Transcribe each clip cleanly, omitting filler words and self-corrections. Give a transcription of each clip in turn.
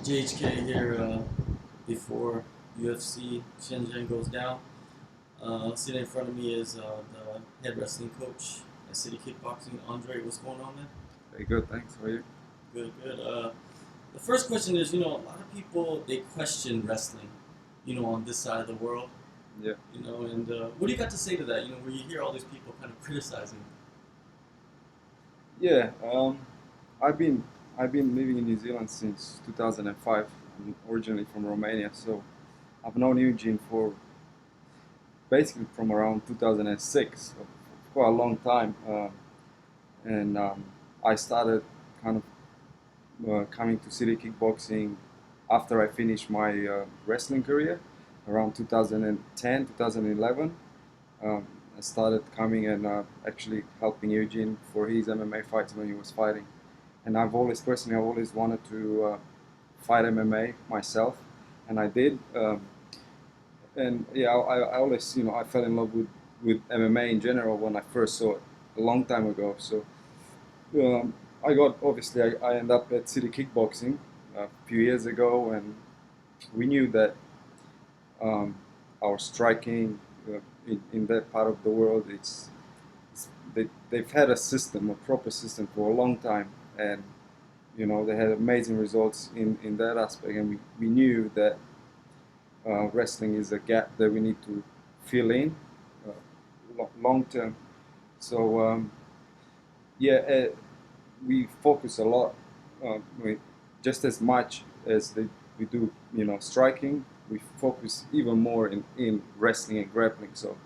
JHK here before UFC Shenzhen goes down. Sitting in front of me is the head wrestling coach at City Kickboxing, Andrei. What's going on, man? Very good, thanks. How are you? Good, good. The first question is, a lot of people they question wrestling, on this side of the world, Yeah. and what do you got to say to that? Where you hear all these people kind of criticizing. Yeah. I've been I've been living in New Zealand since 2005. I'm originally from Romania, so I've known Eugene for basically from around 2006, so for quite a long time. And I started kind of coming to City Kickboxing after I finished my wrestling career around 2010, 2011. Um, I started coming and actually helping Eugene for his MMA fights when he was fighting. And I've always wanted to fight MMA myself, and I did. And yeah, I always, I fell in love with MMA in general when I first saw it a long time ago. So I ended up at City Kickboxing a few years ago, and we knew that um, our striking in that part of the world, they've had a system, a proper system for a long time, and they had amazing results in that aspect, and we knew that wrestling is a gap that we need to fill in long term. So yeah, we focus a lot, just as much as we do, striking. We focus even more in wrestling and grappling. So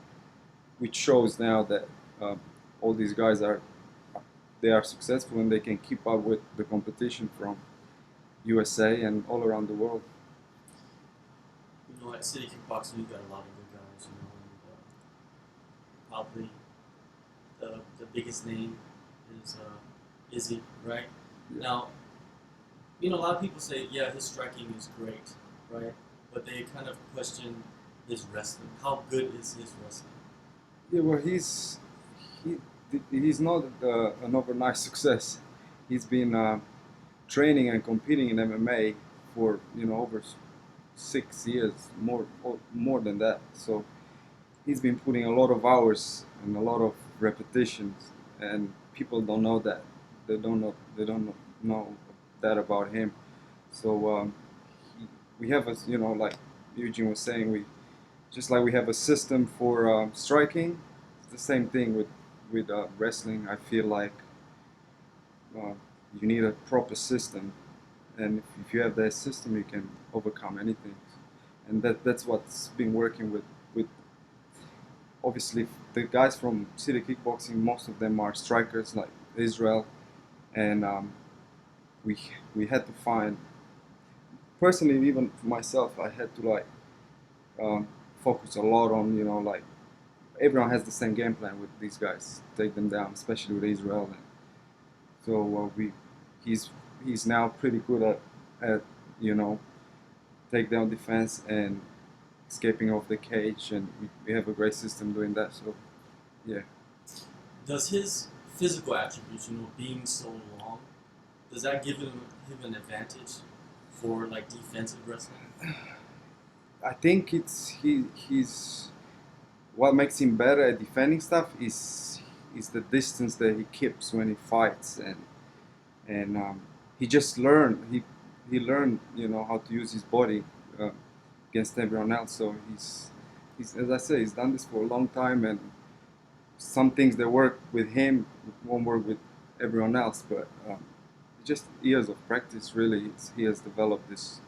which shows now that all these guys are successful and they can keep up with the competition from USA and all around the world. At City Kickboxing, you've got a lot of good guys, and probably the biggest name is Izzy, right? Yeah. Now, a lot of people say, yeah, his striking is great, right? But they kind of question his wrestling. How good is his wrestling? Yeah, well, he he's not an overnight success. He's been training and competing in MMA for over 6 years, more than that. So he's been putting a lot of hours and a lot of repetitions, and people don't know that. They don't know that about him. So he, we have like Eugene was saying, just like we have a system for striking. It's the same thing with wrestling. I feel like uh, you need a proper system, and if you have that system, you can overcome anything. And that's what's been working with obviously the guys from City Kickboxing. Most of them are strikers like Israel, and we we had to find, personally, even for myself, I had to um, focus a lot on, like everyone has the same game plan with these guys, take them down, especially with Israel. And so he's he's now pretty good at you know takedown defense and escaping off the cage, and we have a great system doing that. So yeah, Does his physical attributes, being so long, does that give him an advantage for like defensive wrestling? I think he's what makes him better at defending stuff is the distance that he keeps when he fights, and he just learned he learned how to use his body uh, against everyone else. So he's, as I say, he's done this for a long time, and some things that work with him won't work with everyone else. But just years of practice, really, he has developed this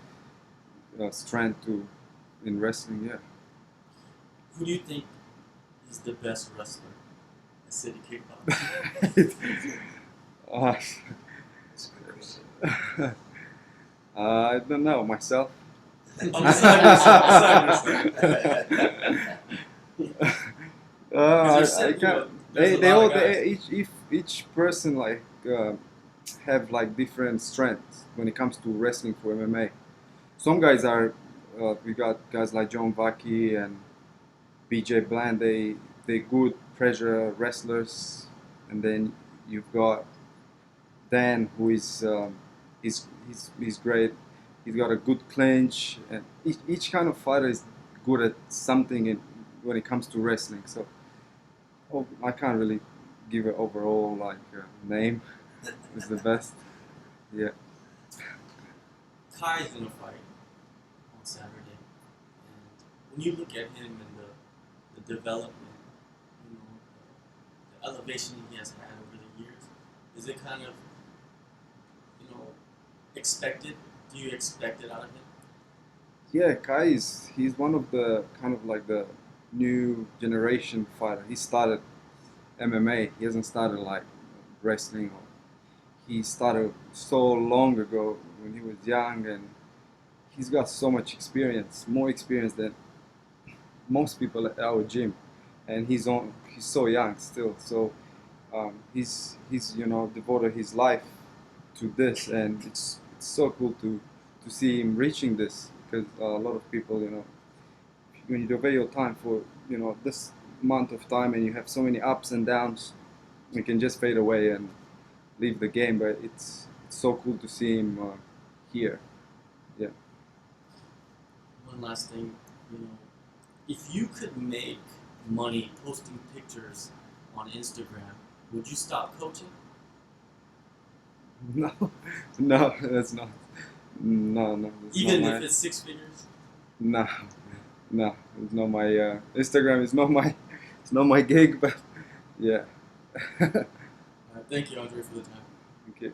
strength to in wrestling. Yeah. Who do you think is the best wrestler at City Kickboxing? uh, I don't know myself. I can't. Each person have like different strengths when it comes to wrestling for MMA. Some guys are we got guys like John Vaki and BJ Bland. They good pressure wrestlers, and then you've got Dan, who is he's great He's got a good clinch, and each kind of fighter is good at something when it comes to wrestling. So I can't really give an overall name. Is the best. Yeah. Kai's gonna fight on Saturday, and when you look at him and the development, you know, the elevation he has had over the years, is it kind of, you know, expected? Do you expect it out of him? Yeah, Kai he's one of the kind of like the new generation fighter. He started MMA. He hasn't started like wrestling. He started so long ago when he was young, and he's got so much experience, more experience than most people at our gym. And he's so young still. So he's devoted his life to this, and it's so cool to see him reaching this because a lot of people, when you devote your time for this amount of time and you have so many ups and downs, you can just fade away and leave the game. But it's so cool to see him here. Yeah. One last thing, you know, if you could make money posting pictures on Instagram, would you stop coaching? No, no, that's not. No, no, that's Even not if my. it's six figures? No, no, it's not my. Instagram is not my. It's not my gig, but yeah. Thank you, Andre, for the time. Okay.